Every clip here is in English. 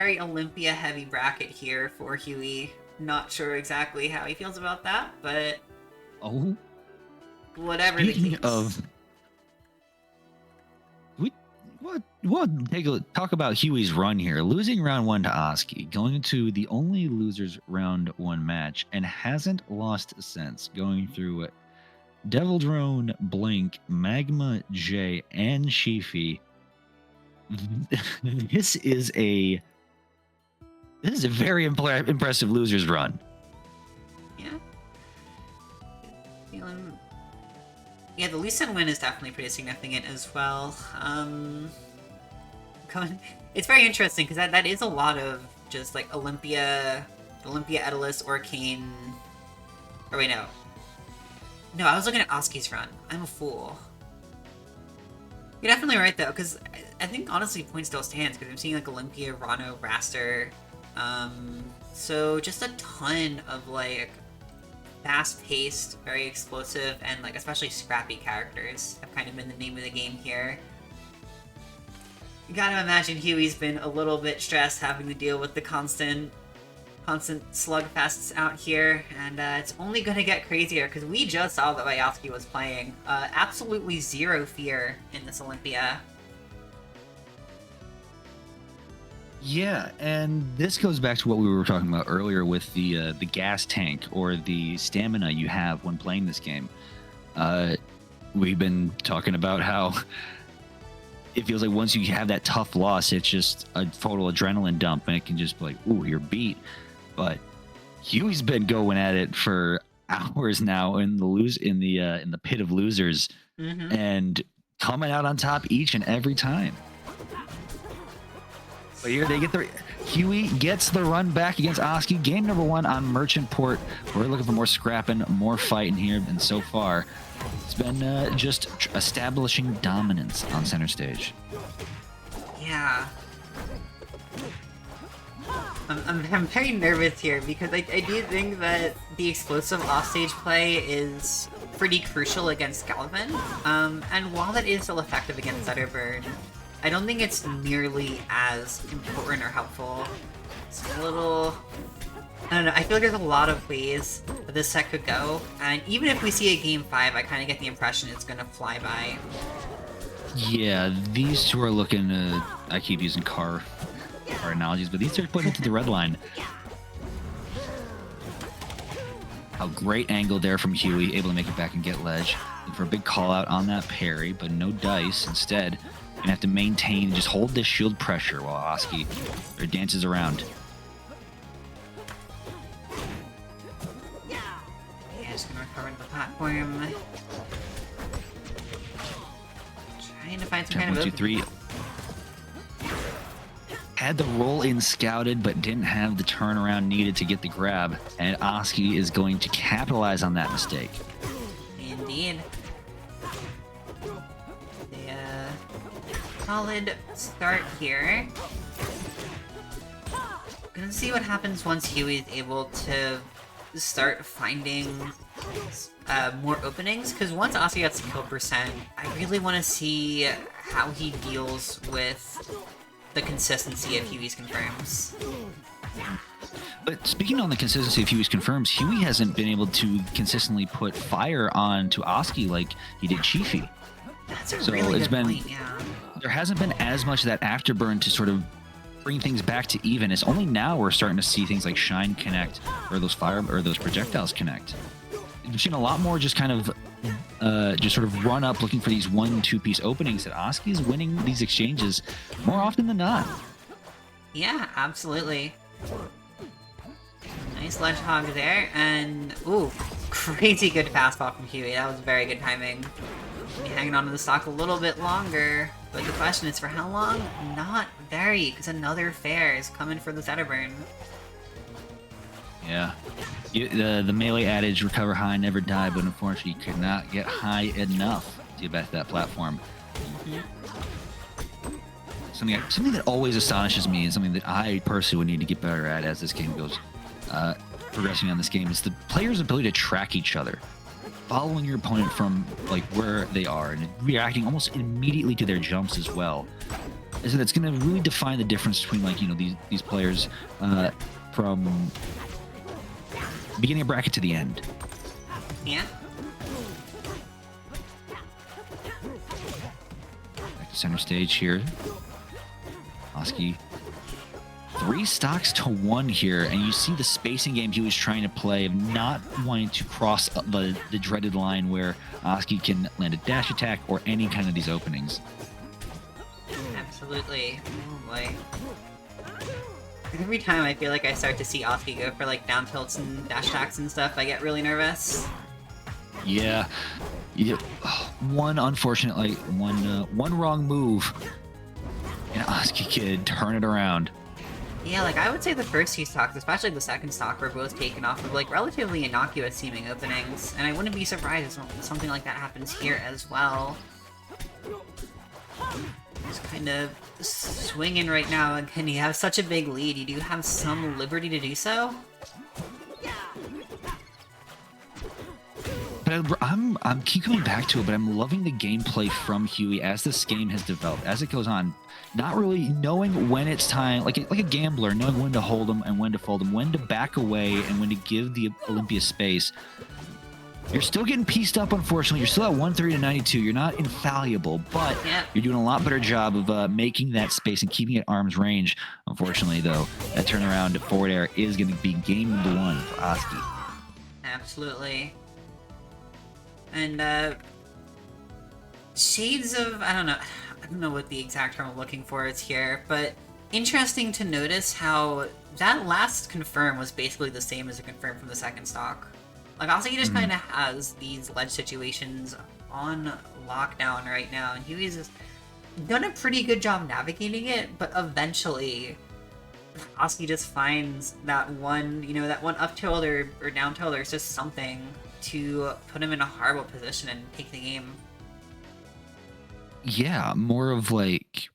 very Olympia heavy bracket here for Huey. Not sure exactly how he feels about that, but Oh, whatever the speaking case. of, what talk about Huey's run here, losing round 1 to Osky, going into the only losers round 1 match, and hasn't lost since, going through Devil Drone, Blink, Magma J, and Shifi. This is a very impressive losers run. Yeah. Yeah, the Lee Sin win is definitely pretty significant as well. It's very interesting because that is a lot of just like Olympia, Etalus, Arcane. Or wait, no. No, I was looking at Osky's run. I'm a fool. You're definitely right though, because I think honestly point still stands because I'm seeing like Olympia, Rano, Raster. So just a ton of like fast-paced, very explosive, and like especially scrappy characters have kind of been the name of the game here. You gotta imagine Huey's been a little bit stressed having to deal with the constant slugfests out here, and it's only gonna get crazier because we just saw the way Osky was playing. Absolutely zero fear in this Olympia. Yeah, and this goes back to what we were talking about earlier with the gas tank or the stamina you have when playing this game. We've been talking about how it feels like once you have that tough loss, it's just a total adrenaline dump, and it can just be like, ooh, you're beat. But Huey's been going at it for hours now in the pit of losers, and coming out on top each and every time. But here they get Huey gets the run back against Osky. Game number 1 on Merchant Port. We're looking for more scrapping, more fighting here, and so far it's been just establishing dominance on center stage. Yeah. I'm very nervous here because I do think that the explosive offstage play is pretty crucial against Galvin. And while that is still effective against Zetterburn, I don't think it's nearly as important or helpful. It's a little... I don't know, I feel like there's a lot of ways that this set could go, and even if we see a Game 5, I kind of get the impression it's gonna fly by. Yeah, these two are looking to... I keep using car analogies, but these two are putting it to the red line. A great angle there from Huey, able to make it back and get ledge. Looking for a big call out on that parry, but no dice. Instead, gonna have to maintain, just hold this shield pressure while Osky dances around. Yeah, just gonna recover the platform. Trying to find some kind of 1, 2, 3. Had the roll in scouted, but didn't have the turnaround needed to get the grab, and Osky is going to capitalize on that mistake. Indeed. Solid start here. Gonna see what happens once Huey is able to start finding more openings, because once Osky gets kill percent, I really want to see how he deals with the consistency of Huey's confirms. But speaking on the consistency of Huey's confirms, Huey hasn't been able to consistently put fire on to Osky like he did Shifi. That's a really good point, yeah. There hasn't been as much of that afterburn to sort of bring things back to even. It's only now we're starting to see things like Shine connect, or those projectiles connect. We've seen a lot more just kind of just sort of run up looking for these 1-2 piece openings, that Osky is winning these exchanges more often than not. Yeah, absolutely. Nice ledge hog there, and ooh, crazy good fastball from Huey. That was very good timing. Hanging on to the stock a little bit longer, but the question is for how long? Not very, because another fair is coming for the Zetterburn. Yeah. The melee adage, recover high, never die, but unfortunately you could not get high enough to get back to that platform. Something that always astonishes me, and something that I personally would need to get better at as this game goes progressing on this game, is the player's ability to track each other. Following your opponent from like where they are and reacting almost immediately to their jumps as well. is that's going to really define the difference between, like, you know, these players from beginning of bracket to the end. Yeah. Back to center stage here. Osky. 3 stocks to 1 here, and you see the spacing game he was trying to play of not wanting to cross the dreaded line where Osky can land a dash attack or any kind of these openings. Absolutely. Oh boy. Every time I feel like I start to see Osky go for like down tilts and dash attacks and stuff, I get really nervous. Yeah. One unfortunate, like one wrong move, and Osky could turn it around. Yeah, like I would say the first 2 stocks, especially the second stock, were both taken off of like relatively innocuous seeming openings, and I wouldn't be surprised if something like that happens here as well. Just kind of swinging right now, and you have such a big lead, you do have some liberty to do so. But I'm keep coming back to it, but I'm loving the gameplay from Huey as this game has developed, as it goes on. Not really knowing when it's time, like a gambler, knowing when to hold them and when to fold them, when to back away and when to give the Olympia space. You're still getting pieced up, unfortunately. You're still at 130 to 92. You're not infallible, but you're doing a lot better job of making that space and keeping it at arm's range. Unfortunately, though, that turnaround forward air is going to be game number 1 for Osky. Absolutely. And, shades of, I don't know what the exact term I'm looking for is here, but interesting to notice how that last confirm was basically the same as a confirm from the second stock. Like, also he just kind of has these ledge situations on lockdown right now, and Huey's done a pretty good job navigating it, but eventually Osky just finds that one, you know, that one up tilt or down tilt or just something to put him in a horrible position and take the game. Yeah, more of like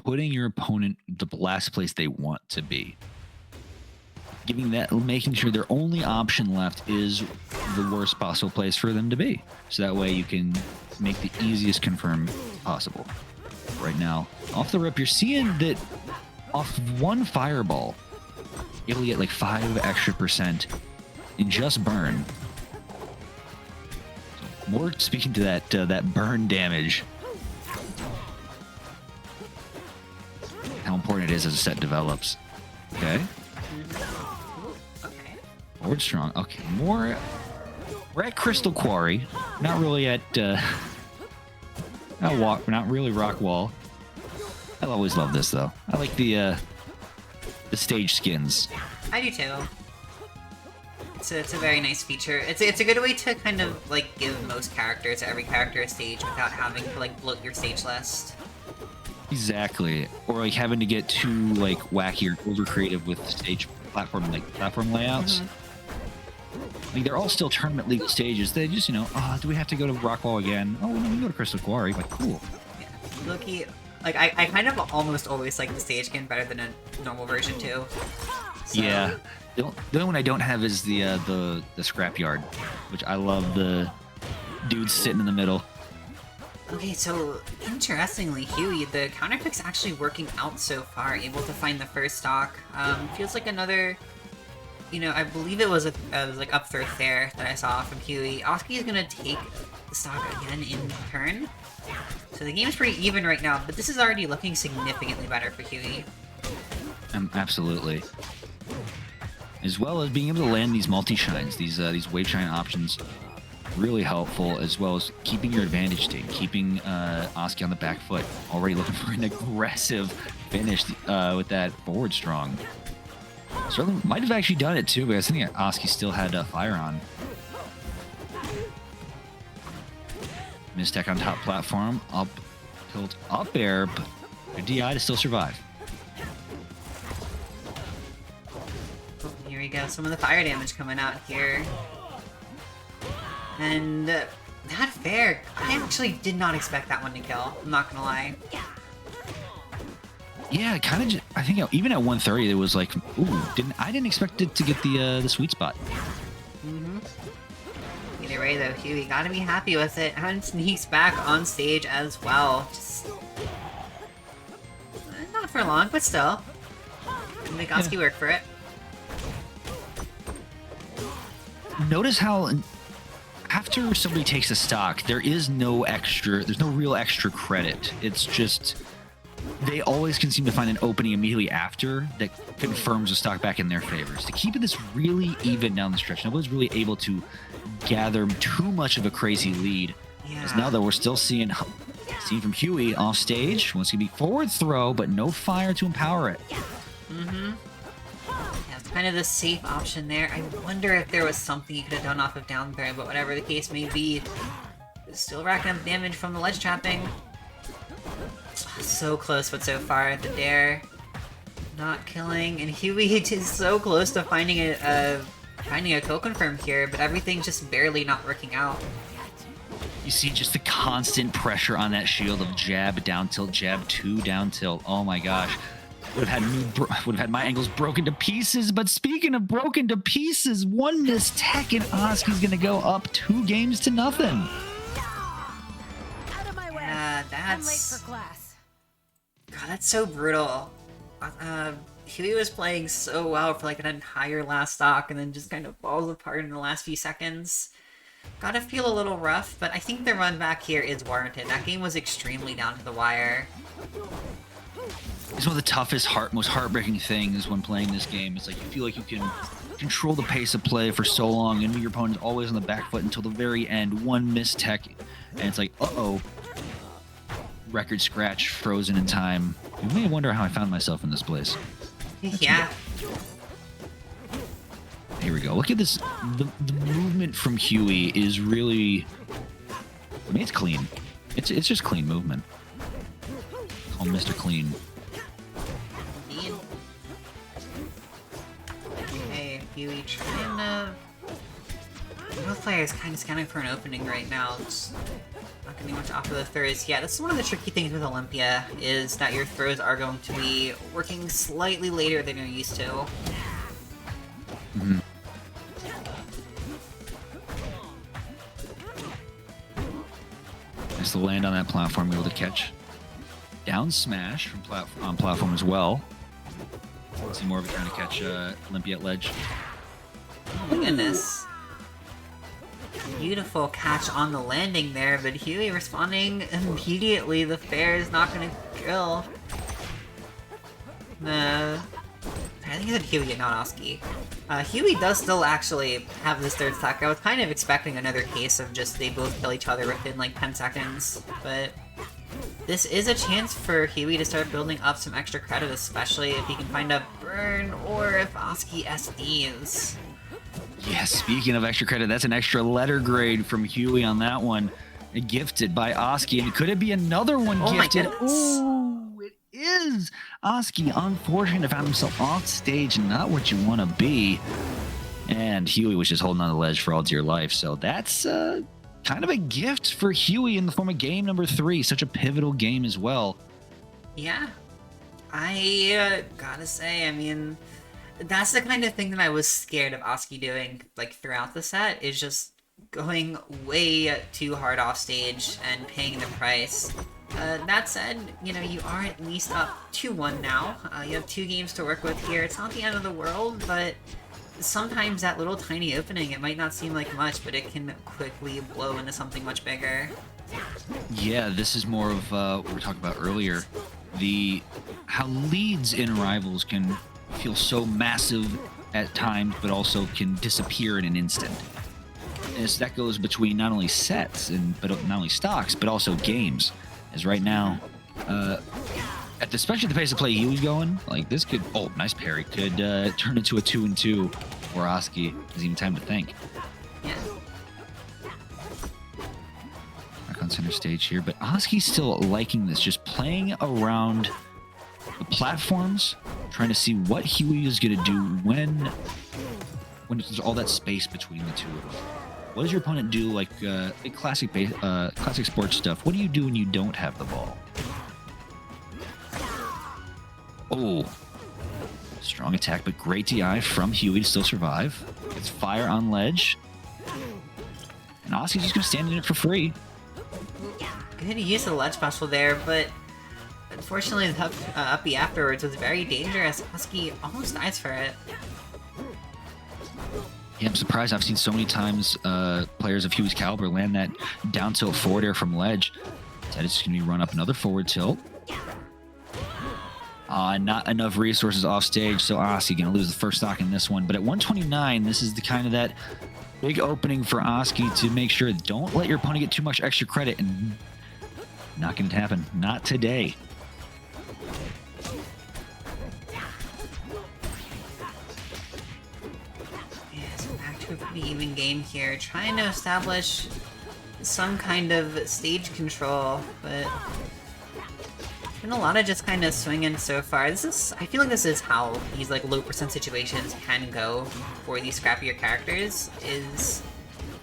putting your opponent the last place they want to be. Making sure their only option left is the worst possible place for them to be. So that way you can make the easiest confirm possible. Right now, off the rip, you're seeing that off one fireball, you'll get like 5 extra % in just burn. So more speaking to that burn damage. How important it is as a set develops. Okay. Okay. Forward strong. Okay, more. We're at Crystal Quarry. Not really at. Not really Rock Wall. I always love this though. I like the stage skins. I do too. It's a very nice feature. It's a good way to kind of like give most characters, every character, a stage without having to like bloat your stage list. Exactly, or like having to get too like wacky or over creative with stage platform layouts. Like they're all still tournament legal stages. They just, you know, do we have to go to Rockwall again? Oh no, we can go to Crystal Quarry. Like cool. Yeah, Loki. Like I kind of almost always like the stage skin better than a normal version too. So. Yeah, the only one I don't have is the scrapyard, which I love the dudes sitting in the middle. Okay, so interestingly, Huey, the counterpick's actually working out so far, able to find the first stock. Feels like another, you know, I believe it was like up throw there that I saw from Huey. Osky is gonna take the stock again in turn. So the game's pretty even right now, but this is already looking significantly better for Huey. Absolutely. As well as being able to land these multi-shines, these wave shine options. Really helpful, as well as keeping your advantage state, keeping Osky on the back foot. Already looking for an aggressive finish with that forward strong. Certainly might have actually done it too, but I think Osky still had fire on. Mistech on top platform, up tilt, up air, but a DI to still survive. Here we go, some of the fire damage coming out here. And that fair, I actually did not expect that one to kill, I'm not gonna lie. Yeah, kind of. I think even at 130, it was like, ooh, I didn't expect it to get the sweet spot. Either way, though, Huey gotta be happy with it, and sneaks back on stage as well. Not for long, but still. Make Osky work for it. Notice how after somebody takes a stock, there's no real extra credit. It's just they always can seem to find an opening immediately after that confirms the stock back in their favors. To keep this really even down the stretch, nobody's really able to gather too much of a crazy lead. Because now that we're still seeing from Huey off stage, wants to be forward throw, but no fire to empower it. Mm-hmm. Yeah, it's kind of the safe option there. I wonder if there was something you could have done off of down throw, but whatever the case may be, still racking up damage from the ledge trapping. So close, but so far. The dare not killing, and Huey is so close to finding a kill confirm here, but everything's just barely not working out. You see just the constant pressure on that shield of jab, down tilt, jab, 2 down tilt. Oh my gosh. Would have had my angles broken to pieces, but speaking of broken to pieces, one missed tech and Osky's gonna go up 2 games to nothing. Out of my way. Yeah, I'm late that's... for class. God, that's so brutal. Huey was playing so well for like an entire last stock and then just kind of falls apart in the last few seconds. Gotta feel a little rough, but I think the run back here is warranted. That game was extremely down to the wire. It's one of the toughest, most heartbreaking things when playing this game. It's like you feel like you can control the pace of play for so long, and your opponent's always on the back foot until the very end. One missed tech, and it's like, uh-oh. Record scratch, frozen in time. You may wonder how I found myself in this place. Yeah. Here we go. Look at this. The movement from Huey is really... I mean, it's clean. It's just clean movement. Call Mr. Clean. Indeed. Okay, Huey trying to... Both players kind of scanning for an opening right now. It's not getting much off of the throws. Yeah, that's one of the tricky things with Olympia, is that your throws are going to be working slightly later than you're used to. Mm-hmm. Nice to land on that platform, able to catch. Down smash from on platform as well. See more of it trying to catch Olympia at ledge. Oh my goodness. Beautiful catch on the landing there, but Huey responding immediately. The fair is not going to kill. I think it's Huey and not Osky. Huey does still actually have this third stack. I was kind of expecting another case of just they both kill each other within like 10 seconds, but this is a chance for Huey to start building up some extra credit, especially if he can find a burn or if Osky SDs. Yeah, speaking of extra credit, that's an extra letter grade from Huey on that one. Gifted by Osky, and could it be another one gifted? Oh, it is! Osky, unfortunate, found himself off stage, not what you want to be. And Huey was just holding on the ledge for all dear life, so that's kind of a gift for Huey in the form of game number 3. Such a pivotal game as well. Yeah. I gotta say, I mean... That's the kind of thing that I was scared of Osky doing, like, throughout the set, is just going way too hard off stage and paying the price. That said, you know, you are at least up 2-1 now. You have 2 games to work with here. It's not the end of the world, but sometimes that little tiny opening, it might not seem like much, but it can quickly blow into something much bigger. Yeah, this is more of what we were talking about earlier. How leads in Rivals can feel so massive at times, but also can disappear in an instant. And so that goes between not only sets but not only stocks, but also games. As right now, especially at the pace of play he was going, like this could, oh, nice parry, could turn into a 2-2 for Osky. There's even time to think. Yeah. Back on center stage here, but Osky's still liking this, just playing around the platforms, trying to see what Huey is going to do when there's all that space between the two of them. What does your opponent do, like classic sports stuff? What do you do when you don't have the ball? Oh, strong attack, but great DI from Huey to still survive. Gets fire on ledge. And Osky's just going to stand in it for free. Good use of the ledge special there, but Unfortunately, the uppy afterwards was very dangerous. Osky almost dies for it. Yeah, I'm surprised. I've seen so many times players of Huey's caliber land that down tilt forward air from ledge. Instead, it's going to be run up another forward tilt. Not enough resources off stage, so Osky going to lose the first stock in this one. But at 129, this is the kind of that big opening for Osky to make sure don't let your opponent get too much extra credit, and not going to happen. Not today. Yeah, so back to a pretty even game here. Trying to establish some kind of stage control, but been a lot of just kind of swinging so far. I feel like this is how these like low percent situations can go for these scrappier characters.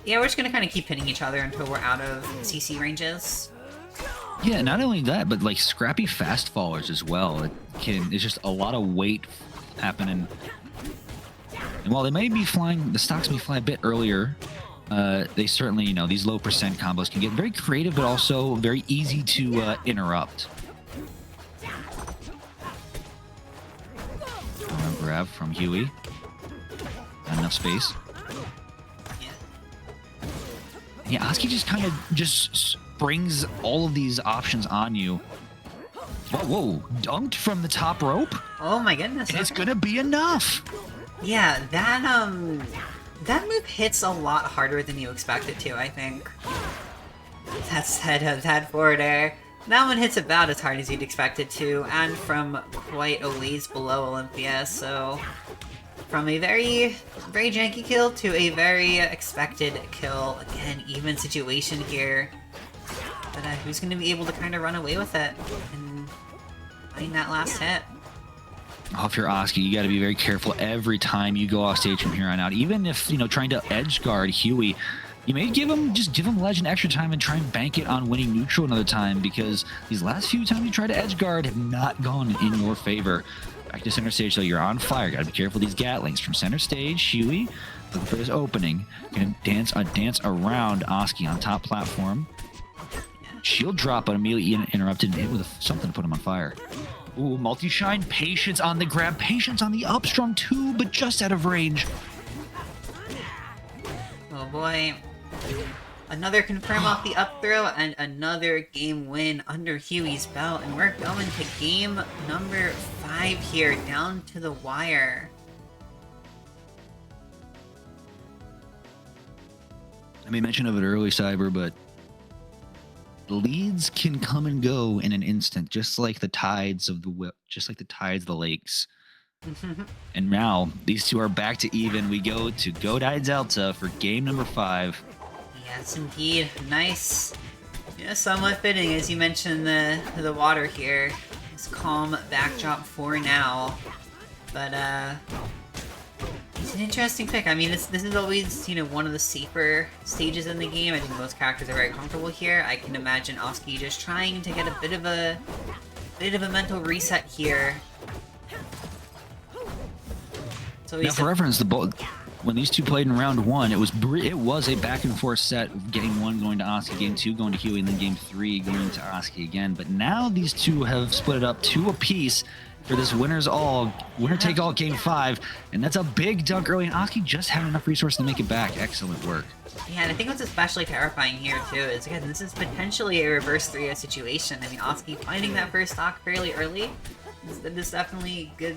Yeah, we're just gonna kind of keep hitting each other until we're out of CC ranges. Yeah, not only that, but like scrappy fast fallers as well. It's just a lot of weight happening. And while they may be flying, the stocks may fly a bit earlier. They certainly, you know, these low percent combos can get very creative, but also very easy to interrupt. Grab from Huey. Not enough space. Yeah, Osky just kind of springs all of these options on you. Whoa, dunked from the top rope? Oh my goodness. And it's gonna be enough. Yeah, that move hits a lot harder than you expect it to, I think. That said, that forward air. That one hits about as hard as you'd expect it to, and from quite a ways below Olympia, so from a very, very janky kill to a very expected kill. Again, even situation here. But who's going to be able to kind of run away with it and find that last hit? Oh, if you're Osky, you got to be very careful every time you go off stage from here on out. Even if, you know, trying to edge guard Huey, you may give him Legend extra time and try and bank it on winning neutral another time, because these last few times you try to edge guard have not gone in your favor. Back to center stage, though, you're on fire. Gotta be careful of these Gatlings. From center stage, Huey, looking for this opening. Gonna dance around Osky on top platform. Shield drop, but immediately interrupted and hit with something to put him on fire. Ooh, multi-shine, patience on the grab, patience on the upstrong too, but just out of range. Oh boy. Another confirm off the up throw and another game win under Huey's belt, and we're going to game number 5 here, down to the wire. I made mention of it early, Cyber, but leads can come and go in an instant, just like the tides of the lakes. And now these two are back to even. We go to Godai Delta for game number 5. Yes, indeed. Nice. Yeah, somewhat fitting, as you mentioned, the water here. It's calm backdrop for now. But, it's an interesting pick. I mean, this is always, you know, one of the safer stages in the game. I think most characters are very comfortable here. I can imagine Osky just trying to get a bit of a mental reset here. So now, for reference, when these two played in round 1, it was a back and forth set. Game 1 going to Osky, game 2 going to Huey, and then game 3 going to Osky again. But now these two have split it up 2 apiece for this winner take all game 5, and that's a big dunk early. And Osky just had enough resources to make it back. Excellent work. Yeah, and I think what's especially terrifying here too is, again, this is potentially a reverse 3-0 situation. I mean, Osky finding that first stock fairly early is definitely good.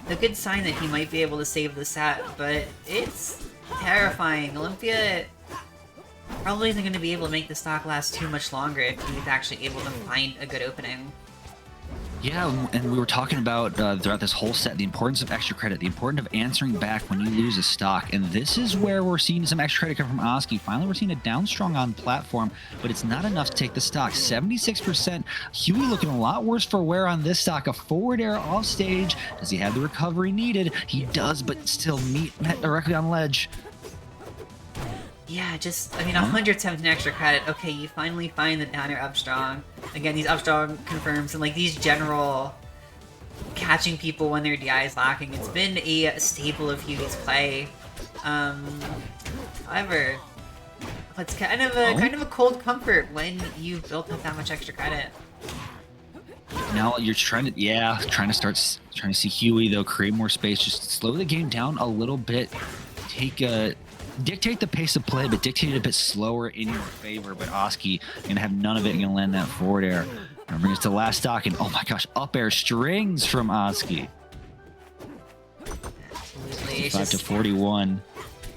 A good sign that he might be able to save the set, but it's terrifying. Olympia probably isn't going to be able to make the stock last too much longer if he's actually able to find a good opening. Yeah, and we were talking about throughout this whole set the importance of extra credit, the importance of answering back when you lose a stock, and this is where we're seeing some extra credit come from Osky. Finally, we're seeing a down strong on platform, but it's not enough to take the stock. 76%. Huey looking a lot worse for wear on this stock. A forward air off stage. Does he have the recovery needed? He does, but still met directly on ledge. Yeah, just, I mean, 117 extra credit. Okay, you finally find the down air up strong. Again, these up strong confirms, and like these general catching people when their DI is lacking. It's been a staple of Huey's play. However, it's kind of a cold comfort when you've built up that much extra credit. Now you're trying to see Huey though create more space, just slow the game down a little bit, dictate the pace of play, but dictate it a bit slower in your favor. But Osky gonna have none of it and gonna land that forward air. Gonna bring us to last stock, and oh my gosh, up air strings from Osky. Absolutely. 5 to 41.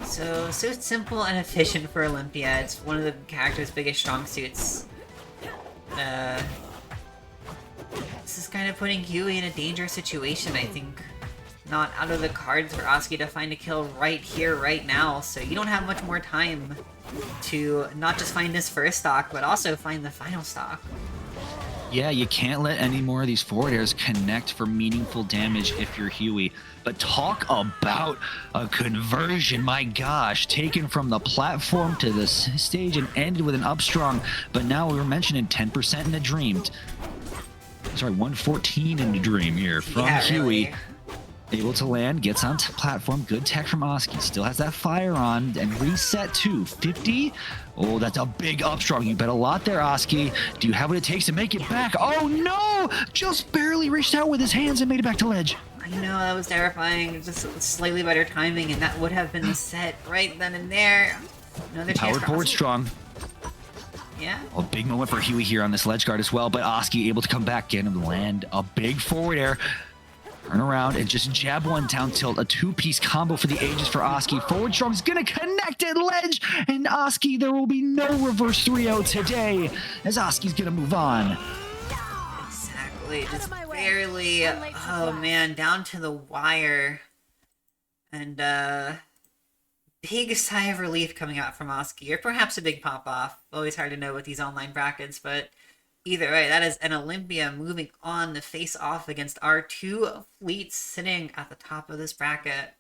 So simple and efficient for Olympia. It's one of the character's biggest strong suits. This is kind of putting Huey in a dangerous situation, I think. Not out of the cards for Osky to find a kill right here, right now, so you don't have much more time to not just find this first stock, but also find the final stock. Yeah, you can't let any more of these forward airs connect for meaningful damage if you're Huey. But talk about a conversion, my gosh. Taken from the platform to the stage and ended with an up strong. But now we were mentioning 10% in the dream. Sorry, 114 in the dream here from Huey. Really. Able to land, gets onto platform. Good tech from Osky. Still has that fire on and reset to 50. Oh, that's a big up strong. You bet a lot there, Osky. Do you have what it takes to make it back? Oh no! Just barely reached out with his hands and made it back to ledge. I know, that was terrifying. Just slightly better timing, and that would have been the set right then and there. Another chance Powered for forward Osky. strong. Yeah. A big moment for Huey here on this ledge guard as well, but Osky able to come back, get him to land a big forward air. Turn around and just jab one down tilt. A two-piece combo for the ages for Osky. Forward strong is going to connect at ledge. And Osky, there will be no reverse 3-0 today as Osky's going to move on. Exactly. Just barely. Oh man, down to the wire. And big sigh of relief coming out from Osky, or perhaps a big pop-off. Always hard to know with these online brackets, but either way, that is an Olympia moving on to face off against our two fleets sitting at the top of this bracket.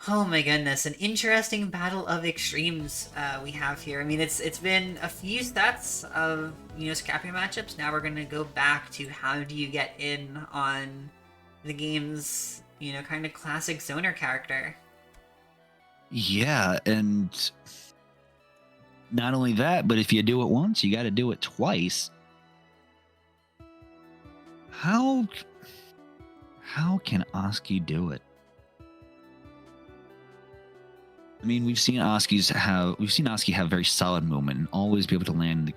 Oh my goodness, an interesting battle of extremes we have here. I mean, it's been a few sets of, scrappy matchups. Now we're going to go back to how do you get in on the game's, kind of classic zoner character. Yeah, and not only that, but if you do it once, you got to do it twice. How can Osky do it? I mean, we've seen Osky have very solid movement and always be able to land the